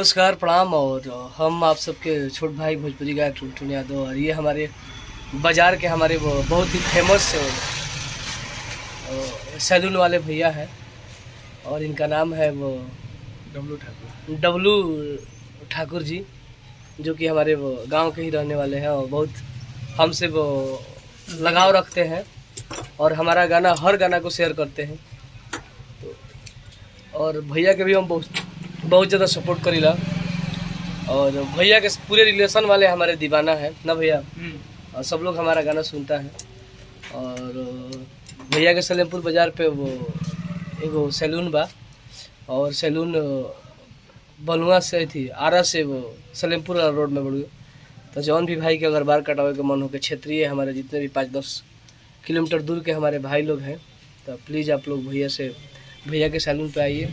नमस्कार, प्रणाम। और हम आप सबके छोट भाई भोजपुरी गायक टुनटुन यादव, और ये हमारे बाज़ार के हमारे वो बहुत ही फेमस सैलून वाले भैया हैं, और इनका नाम है वो डब्लू ठाकुर जी, जो कि हमारे वो गांव के ही रहने वाले हैं और बहुत हमसे वो लगाव रखते हैं और हमारा गाना हर गाना को शेयर करते हैं। और भैया के भी हम बहुत ज़्यादा सपोर्ट करीला, और भैया के पूरे रिलेशन वाले हमारे दीवाना है ना भैया, और सब लोग हमारा गाना सुनता है। और भैया के सलेमपुर बाज़ार पे वो एगो सैलून बा, और सैलून बलुआ से थी आरा से वो सलेमपुर वाला रोड में बढ़िया। तो जौन भी भाई के अगर बाल कटावे के मन हो के क्षेत्रीय हमारे जितने भी 5-10 किलोमीटर दूर के हमारे भाई लोग हैं, तो प्लीज़ आप लोग भैया के सैलून पे आइए।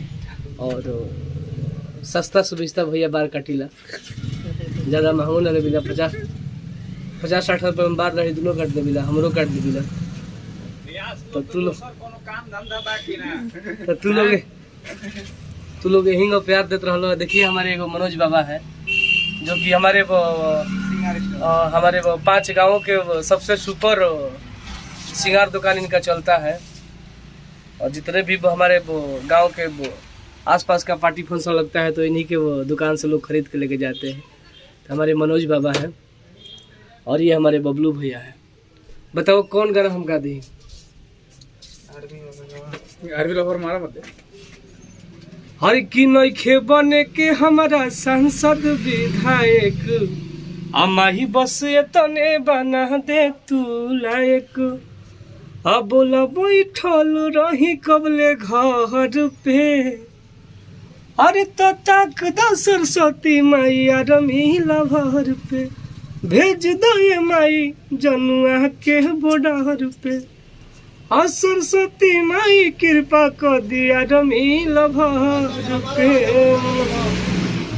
और सस्ता सुविस्ता भैया बाल काटिला, ज़्यादा महंगो ना मिला। 50-60 रुपये में बाल रही दोनों काट देला, हमरो काट देला। तो तू लोग यही को प्यार देते रहो। देखिए हमारे एगो मनोज बाबा है, जो कि हमारे वो 5 गाँवों के वो सबसे सुपर श्रृंगार दुकान इनका चलता है। और जितने भी हमारे वो गांव के वो आसपास का पार्टी फंक्शन लगता है तो इन्हीं के वो दुकान से लोग खरीद के लेके जाते हैं। तो हमारे मनोज बाबा हैं, और ये हमारे बबलू भैया है। बताओ कौन गाना हम गा दी? हर की नइखे बने के हमारा सांसद विधायक, अमाही बस तने बना दे तू लायक। अब बोला बैठल रही कबले घर पे, अरे तो तक द सरस्वती मैया रमीला भर पे, भेज दो ये माई जनुआ के बॉर्डर पे। और सरस्वती माई कृपा कर दिया रमीला भर पे।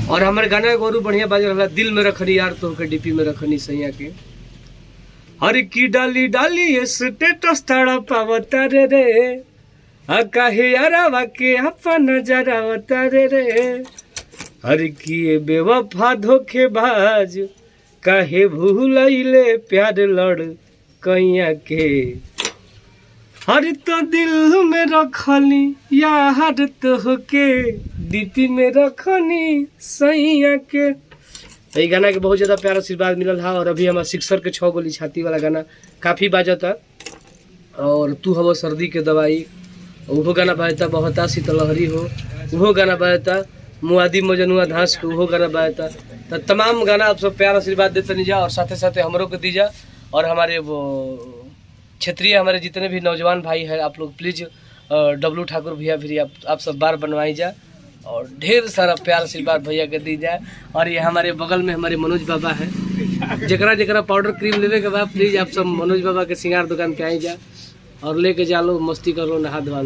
और हमारे गाना गोरू बढ़िया बाज रहा, दिल में रखनी यार तो के डीपी में रखनी सैया के। हर की डाली डाली स्टेटस ताड़ा पावता रे काहे यारावा के अपन नजरावता रे। हर की बेवफा धोखेबाज काहे भूलैले प्यार लड़ कैया के। हर तो दिल में रखनी यार तो के डीपी में रखनी सैया के। तो ये गाना के बहुत ज़्यादा प्यार आशीर्वाद मिलल है। और अभी हमारा सिक्सर के 6 गोली छाती वाला गाना काफ़ी बाजता। और तू हवो सर्दी के दवाई, वो गाना बाजता। बहुता शीतलहरी हो, वो गाना बाजता। मुआदी मजनुआ धांस के वो गाना बाजता। तो तमाम गाना आप सब प्यार आशीर्वाद देते नहीं जा, और साथे साथे हमरों को दीजा। और हमारे वो क्षेत्रीय हमारे जितने भी नौजवान भाई हैं, आप लोग प्लीज़ डब्लू ठाकुर भैया भी आप सब बार बनवाई जा, और ढेर सारा प्यार आशीर्वाद भैया के दी जाए। और ये हमारे बगल में हमारे मनोज बाबा है, जकरा पाउडर क्रीम लेवे के बाद प्लीज़ आप सब मनोज बाबा के श्रृंगार दुकान पे आई जा और लेके जा लो, मस्ती कर लो, नहा धोवा लो।